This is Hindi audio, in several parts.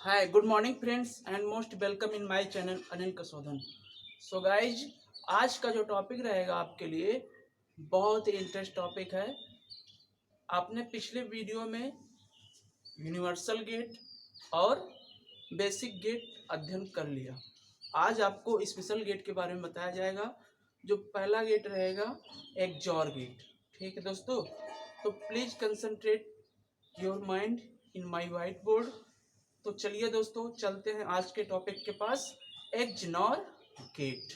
Hi good morning friends and most welcome in my channel Anil Kasaudhan. So guys, आज का जो टॉपिक रहेगा आपके लिए बहुत ही इंटरेस्ट टॉपिक है। आपने पिछले वीडियो में यूनिवर्सल गेट और बेसिक गेट अध्ययन कर लिया। आज आपको स्पेशल गेट के बारे में बताया जाएगा। जो पहला गेट रहेगा एक्सॉर गेट। ठीक है दोस्तों, तो please concentrate your mind in my white board. तो चलिए दोस्तों, चलते हैं आज के टॉपिक के पास। एक्सनॉर गेट,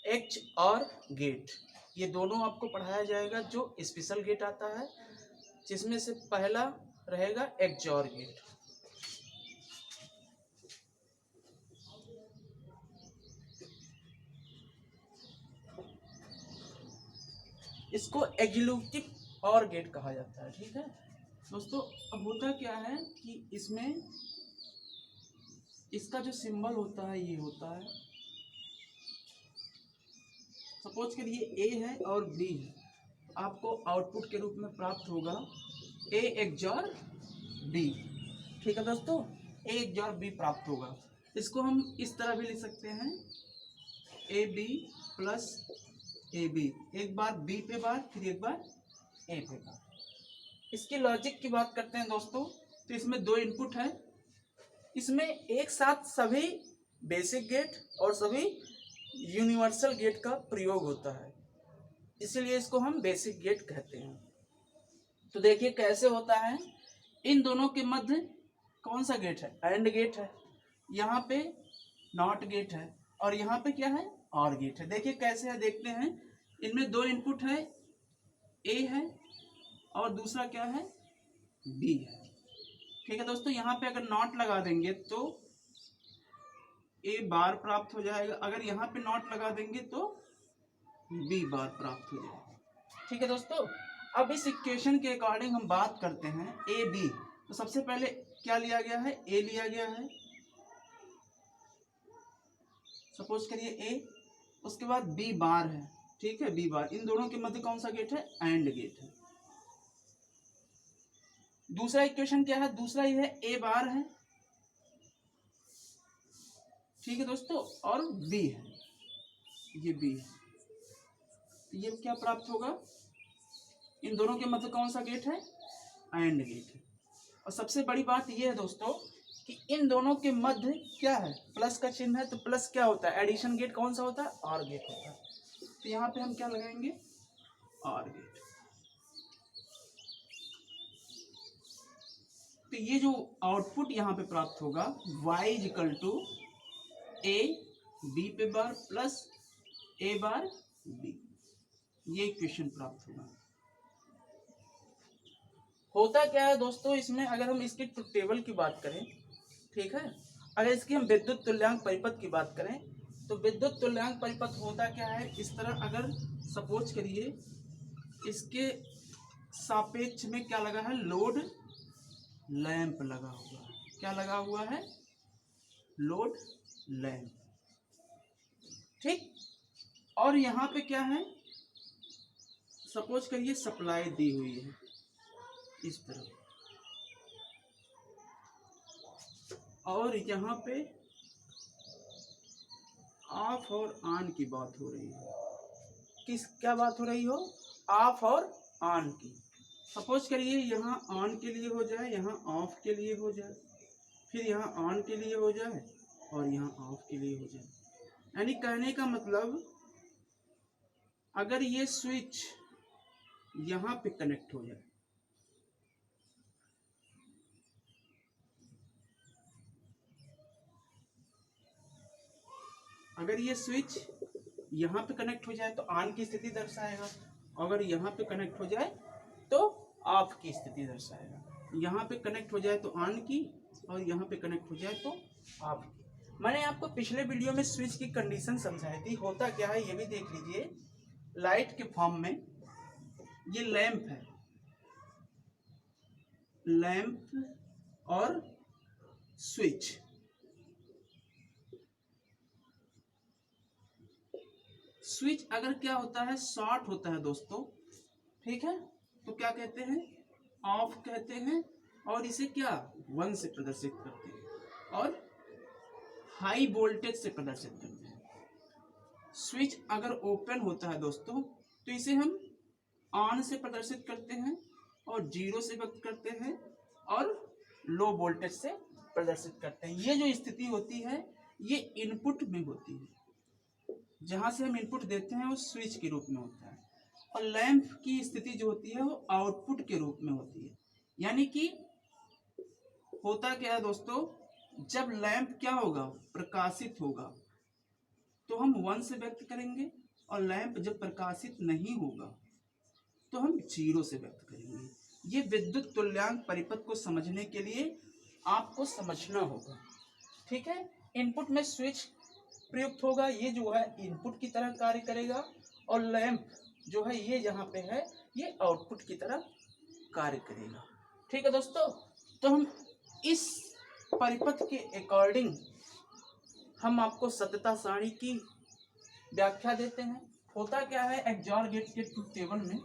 एक्स और गेट, ये दोनों आपको पढ़ाया जाएगा। जो स्पेशल गेट आता है जिसमें से पहला रहेगा एक्सॉर गेट। इसको एग्जीक्यूटिव और गेट कहा जाता है। ठीक है दोस्तों, अब होता क्या है कि इसमें इसका जो सिंबल होता है ये होता है। सपोज करिए ए है और बी है, आपको आउटपुट के रूप में प्राप्त होगा ए एक्सॉर बी। ठीक है दोस्तों, ए एक्सॉर बी प्राप्त होगा। इसको हम इस तरह भी लिख सकते हैं, a b plus a b. एक बार बी पे बार, फिर एक बार ए पे बार। इसकी लॉजिक की बात करते हैं दोस्तों, तो इसमें दो इनपुट है। इसमें एक साथ सभी बेसिक गेट और सभी यूनिवर्सल गेट का प्रयोग होता है, इसीलिए इसको हम बेसिक गेट कहते हैं। तो देखिए कैसे होता है। इन दोनों के मध्य कौन सा गेट है? एंड गेट है। यहाँ पे नॉट गेट है और यहाँ पे क्या है? और गेट है। देखिए कैसे है, देखते हैं। इनमें दो इनपुट है, ए है और दूसरा क्या है? बी है। ठीक है दोस्तों, यहाँ पे अगर नॉट लगा देंगे तो ए बार प्राप्त हो जाएगा, अगर यहाँ पे नॉट लगा देंगे तो बी बार प्राप्त हो जाएगा। ठीक है दोस्तों, अब इस इक्वेशन के अकॉर्डिंग हम बात करते हैं ए बी। तो सबसे पहले क्या लिया गया है? ए लिया गया है। सपोज करिए ए, उसके बाद बी बार है। ठीक है, बी बार। इन दोनों के मध्य कौन सा गेट है? एंड गेट है। दूसरा इक्वेशन क्या है? दूसरा ये है ए बार है। ठीक है दोस्तों, और बी है, ये बी है। तो ये क्या प्राप्त होगा? इन दोनों के मध्य कौन सा गेट है? एंड गेट है। और सबसे बड़ी बात यह है दोस्तों कि इन दोनों के मध्य क्या है? प्लस का चिन्ह है। तो प्लस क्या होता है? एडिशन गेट कौन सा होता है? और गेट होता है। तो यहाँ पे हम क्या लगाएंगे? और गेट। तो ये जो आउटपुट यहाँ पे प्राप्त होगा y equal to a b पे bar plus a bar b, ये इक्वेशन प्राप्त होगा। होता क्या है दोस्तों इसमें, अगर हम इसकी ट्रुथ टेबल की बात करें, ठीक है, अगर इसकी हम विद्युत तुल्यांक परिपथ की बात करें, तो विद्युत तुल्यांक परिपथ होता क्या है इस तरह। अगर सपोज करिए इसके सापेक्ष में क्या लगा है? लोड लैंप लगा हुआ है। क्या लगा हुआ है? Load lamp. ठीक, और यहाँ पे क्या है? सपोज करिए सप्लाई दी हुई है इस तरह, और यहाँ पे ऑफ और ऑन की बात हो रही है। किस क्या बात हो रही हो? ऑफ और ऑन की। सपोज करिए यहाँ ऑन के लिए हो जाए, यहाँ ऑफ के लिए हो जाए, फिर यहाँ ऑन के लिए हो जाए और यहाँ ऑफ के लिए हो जाए। यानी कहने का मतलब, अगर ये स्विच यहाँ पे कनेक्ट हो जाए, अगर ये स्विच यहाँ पे कनेक्ट हो जाए तो ऑन की स्थिति दर्शाएगा, अगर यहाँ पे कनेक्ट हो जाए तो ऑफ की स्थिति दर्शाएगा। यहाँ पे कनेक्ट हो जाए तो ऑन की, और यहाँ पे कनेक्ट हो जाए तो ऑफ की। मैंने आपको पिछले वीडियो में स्विच की कंडीशन समझाई थी। होता क्या है ये भी देख लीजिए। लाइट के फॉर्म में ये लैंप है, लैंप और स्विच। स्विच अगर क्या होता है? शॉर्ट होता है दोस्तों। ठीक है, तो क्या कहते हैं? ऑफ कहते हैं, और इसे क्या 1 से प्रदर्शित करते हैं। और हाई वोल्टेज से प्रदर्शित करते हैं। स्विच अगर ओपन होता है दोस्तों तो इसे हम ऑन से प्रदर्शित करते हैं और जीरो से व्यक्त करते हैं और लो वोल्टेज से प्रदर्शित करते हैं। ये जो स्थिति होती है ये इनपुट में होती है, जहां से हम इनपुट देते हैं वो स्विच के रूप में होता है, और लैंप की स्थिति जो होती है वो आउटपुट के रूप में होती है। यानी कि होता क्या है दोस्तों, जब लैंप क्या होगा, प्रकाशित होगा तो हम 1 से व्यक्त करेंगे, और लैंप जब प्रकाशित नहीं होगा तो हम 0 से व्यक्त करेंगे। ये विद्युत तुल्यांक परिपथ को समझने के लिए आपको समझना होगा, ठीक है। इनपुट में स्विच प्रयुक्त होगा, ये जो है इनपुट की तरह कार्य करेगा, और लैंप जो है ये यहाँ पे है ये आउटपुट की तरह कार्य करेगा, ठीक है दोस्तों। तो हम इस परिपथ के अकॉर्डिंग हम आपको सत्यता सारणी की व्याख्या देते हैं। होता क्या है, एक्सॉर गेट के ट्रुथ टेबल में,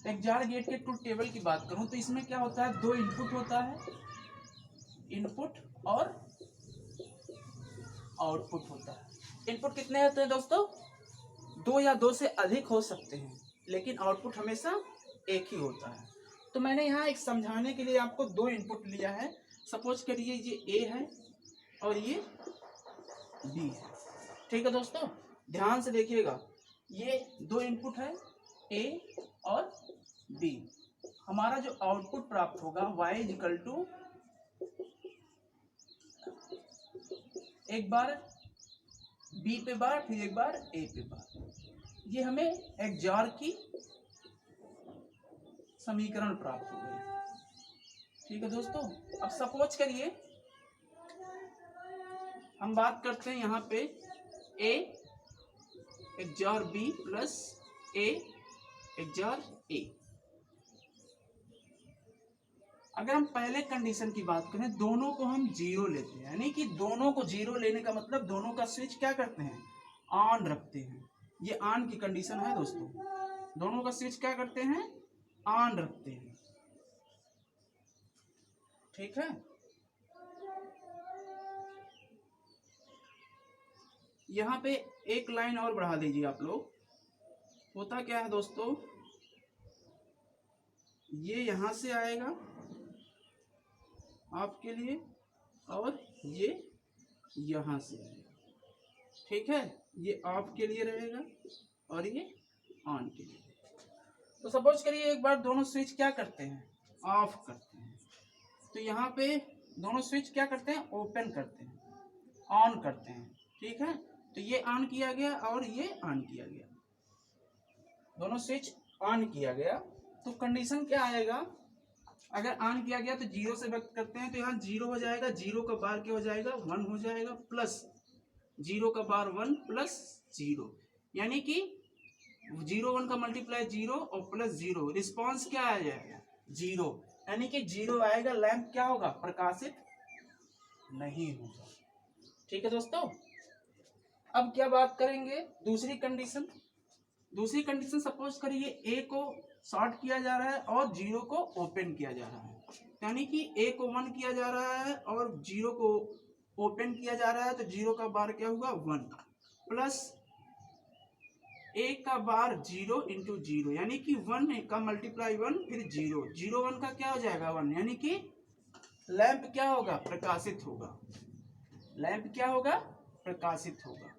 एक्सॉर गेट के ट्रुथ टेबल की बात करूं तो इसमें क्या होता है, 2 इनपुट होता है, इनपुट और आउटपुट होता है। इनपुट कितने होते हैं दोस्तों, 2 या 2 से अधिक हो सकते हैं, लेकिन आउटपुट हमेशा एक ही होता है। तो मैंने यहाँ एक समझाने के लिए आपको 2 इनपुट लिया है। सपोज करिए ये ए है और ये बी है, ठीक है दोस्तों। ध्यान से देखिएगा, ये 2 इनपुट है ए और बी। हमारा जो आउटपुट प्राप्त होगा y इक्वल टू एक बार बी पे बार फिर एक बार ए पे बार, ये हमें एक्सॉर की समीकरण प्राप्त हो गई, ठीक है दोस्तों। अब सपोज करिए हम बात करते हैं यहाँ पे A XOR B plus A XOR A. अगर हम पहले कंडीशन की बात करें, दोनों को हम 0 लेते हैं, यानी कि दोनों को 0 लेने का मतलब दोनों का स्विच क्या करते हैं, ऑन रखते हैं। ये ऑन की कंडीशन है दोस्तों, दोनों का स्विच क्या करते हैं, ऑन रखते हैं, ठीक है। यहाँ पे एक लाइन और बढ़ा दीजिए आप लोग। होता क्या है दोस्तों, ये यहां से आएगा आपके लिए और ये यहां से आएगा, ठीक है। ये ऑफ के लिए रहेगा और ये ऑन के लिए। तो सपोज करिए एक बार दोनों स्विच क्या करते हैं, ऑफ करते हैं, तो यहाँ पे दोनों स्विच क्या करते हैं, ओपन करते हैं, ऑन करते हैं, ठीक है। तो ये ऑन किया गया और ये ऑन किया गया, दोनों स्विच ऑन किया गया। तो कंडीशन क्या आएगा, अगर ऑन किया गया तो 0 से व्यक्त करते हैं, तो यहाँ 0 हो जाएगा, 0 का बार क्या हो जाएगा, 1 हो जाएगा, प्लस 0 का बार 1 प्लस 0, यानी कि 0 1 का मल्टीप्लाई 0 और प्लस 0, रिस्पॉन्स क्या आ जाएगा 0, यानी कि 0 आएगा। लैंप क्या होगा, प्रकाशित नहीं होगा, ठीक है दोस्तों। अब क्या बात करेंगे, दूसरी कंडीशन। दूसरी कंडीशन सपोज करिए ए को शॉर्ट किया जा रहा है और 0 को ओपन किया जा रहा है, यानी कि ए को 1 किया जा रहा है और 0 को ओपन किया जा रहा है, तो 0 का बार क्या होगा 1 प्लस ए का बार 0 इंटू 0, यानी कि 1 का मल्टीप्लाई 1 फिर 0, 0 1 का क्या हो जाएगा 1, यानी कि लैंप क्या होगा, प्रकाशित होगा, लैंप क्या होगा, प्रकाशित होगा।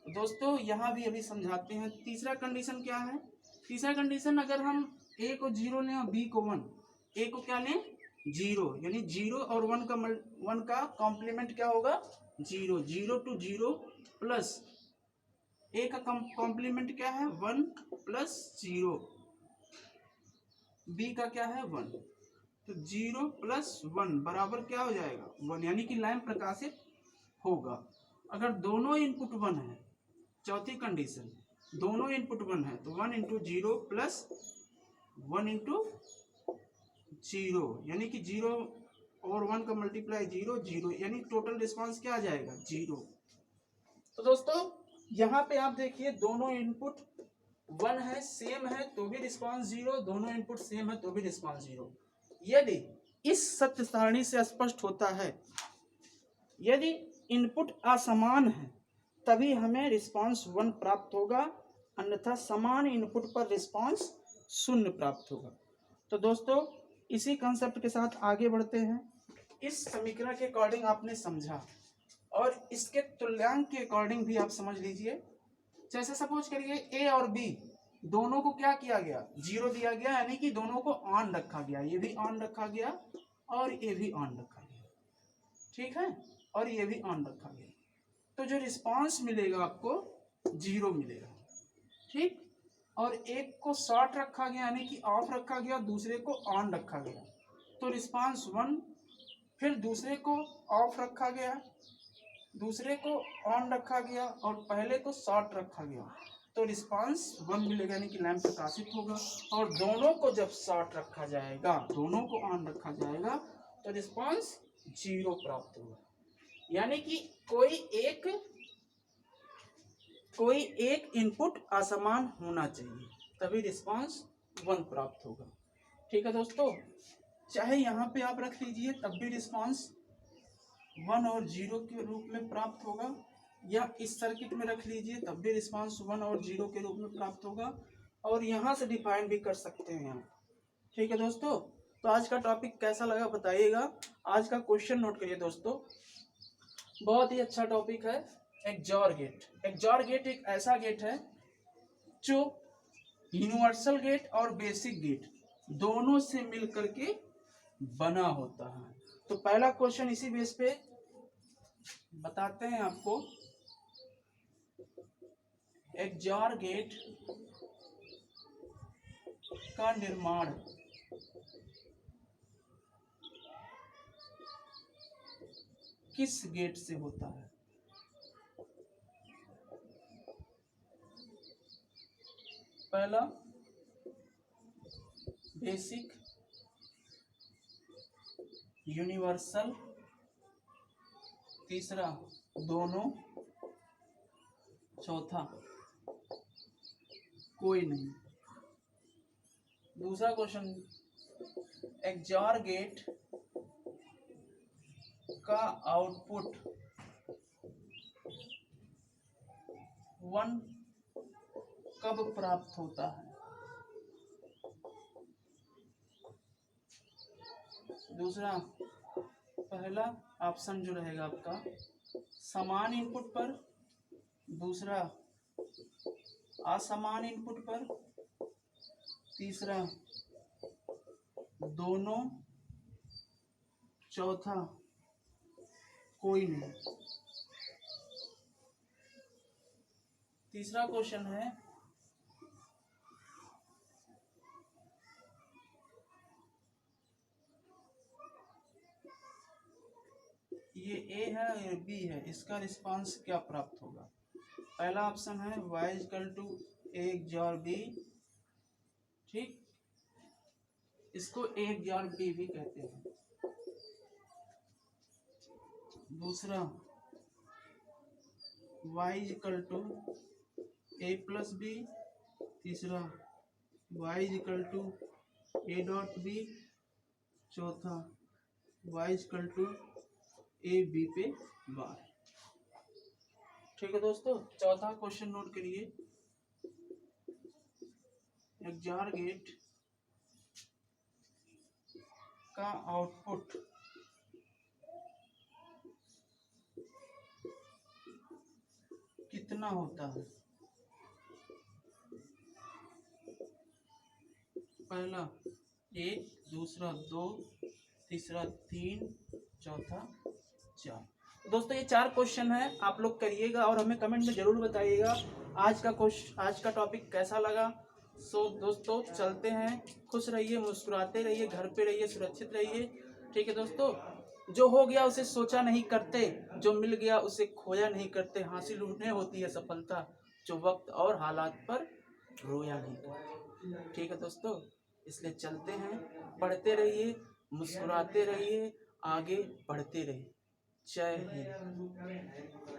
दोस्तों यहाँ भी अभी समझाते हैं। तीसरा कंडीशन क्या है, तीसरा कंडीशन अगर हम ए को 0 लें और बी को 1, ए को क्या लें 0, यानी 0 और 1 का कॉम्प्लीमेंट क्या होगा 0, 0 टू 0 प्लस ए का कॉम्प्लीमेंट क्या है 1 प्लस 0, बी का क्या है 1, तो 0 प्लस 1 बराबर क्या हो जाएगा 1, यानी कि लैंप प्रकाशित होगा। अगर दोनों इनपुट 1 है, चौथी कंडीशन, दोनों इनपुट 1 है, तो 1 इंटू 0 प्लस 1 इंटू 0, यानी कि 0 और 1 का मल्टीप्लाई 0 0, यानी टोटल रिस्पांस क्या आ जाएगा 0। तो दोस्तों यहाँ पे आप देखिए दोनों इनपुट 1 है, सेम है, तो भी रिस्पांस 0, दोनों इनपुट सेम है तो भी रिस्पांस 0। यदि इस सत्य सारणी से स्पष्ट होता है, यदि इनपुट असमान है तभी हमें रिस्पांस 1 प्राप्त होगा, अन्यथा समान इनपुट पर रिस्पांस 0 प्राप्त होगा। तो दोस्तों इसी कंसेप्ट के साथ आगे बढ़ते हैं। इस समीकरण के अकॉर्डिंग आपने समझा और इसके तुल्यांक के अकॉर्डिंग भी आप समझ लीजिए। जैसे सपोज करिए ए और बी दोनों को क्या किया गया, 0 दिया गया, यानी कि दोनों को ऑन रखा गया, ये भी ऑन रखा गया और ये भी ऑन रखा गया, ठीक है, और ये भी ऑन रखा गया। तो जो रिस्पांस मिलेगा आपको 0 मिलेगा, ठीक। और एक को शॉर्ट रखा गया यानी कि ऑफ रखा गया, दूसरे को ऑन रखा गया, तो रिस्पांस 1। फिर दूसरे को ऑफ रखा गया, दूसरे को ऑन रखा गया और पहले को शॉर्ट रखा गया, तो रिस्पांस 1 मिलेगा, यानी कि लैंप प्रकाशित होगा। और दोनों को जब शॉर्ट रखा जाएगा, दोनों को ऑन रखा जाएगा, तो रिस्पांस 0 प्राप्त होगा। यानी कि कोई एक इनपुट असमान होना चाहिए, तभी रिस्पांस 1 प्राप्त होगा, ठीक है दोस्तों। चाहे यहाँ पे आप रख लीजिए तब भी रिस्पांस 1 और 0 के रूप में प्राप्त होगा, या इस सर्किट में रख लीजिए तब भी रिस्पांस 1 और 0 के रूप में प्राप्त होगा, और यहाँ से डिफाइन भी कर सकते हैं आप, ठीक है दोस्तों। तो आज का टॉपिक कैसा लगा बताइएगा। आज का क्वेश्चन नोट करिए दोस्तों, बहुत ही अच्छा टॉपिक है। XOR gate. एक्सॉर गेट एक ऐसा गेट है जो यूनिवर्सल गेट और बेसिक गेट दोनों से मिल करके बना होता है। तो पहला क्वेश्चन इसी बेस पे बताते हैं आपको। एक्सॉर गेट का निर्माण किस गेट से होता है? पहला बेसिक, यूनिवर्सल, तीसरा दोनों, चौथा कोई नहीं। दूसरा क्वेश्चन, एक्सॉर गेट का आउटपुट 1 कब प्राप्त होता है? दूसरा, पहला ऑप्शन जो रहेगा आपका समान इनपुट पर, दूसरा असमान इनपुट पर, तीसरा दोनों, चौथा कोई नहीं। तीसरा क्वेश्चन है ये ए है और बी है, इसका रिस्पांस क्या प्राप्त होगा? पहला ऑप्शन है y equal to a XOR b, ठीक, इसको ए एक्सॉर बी भी कहते हैं। दूसरा y equal to a plus b, तीसरा y equal to a dot b, चौथा y equal to a b पे बार, ठीक है दोस्तों। चौथा क्वेश्चन नोट करिए, एक्सॉर गेट का आउटपुट कितना होता है? पहला 1, दूसरा 2, तीसरा 3, चौथा 4। दोस्तों ये 4 क्वेश्चन है, आप लोग करिएगा और हमें कमेंट में जरूर बताइएगा आज का टॉपिक कैसा लगा। सो दोस्तों चलते हैं, खुश रहिए, मुस्कुराते रहिए, घर पे रहिए, सुरक्षित रहिए, ठीक है दोस्तों। जो हो गया उसे सोचा नहीं करते, जो मिल गया उसे खोया नहीं करते, हासिल उन्हें होती है सफलता जो वक्त और हालात पर रोया नहीं करते, ठीक है दोस्तों। इसलिए चलते हैं, पढ़ते रहिए, मुस्कुराते रहिए, आगे बढ़ते रहिए। जय हिंद।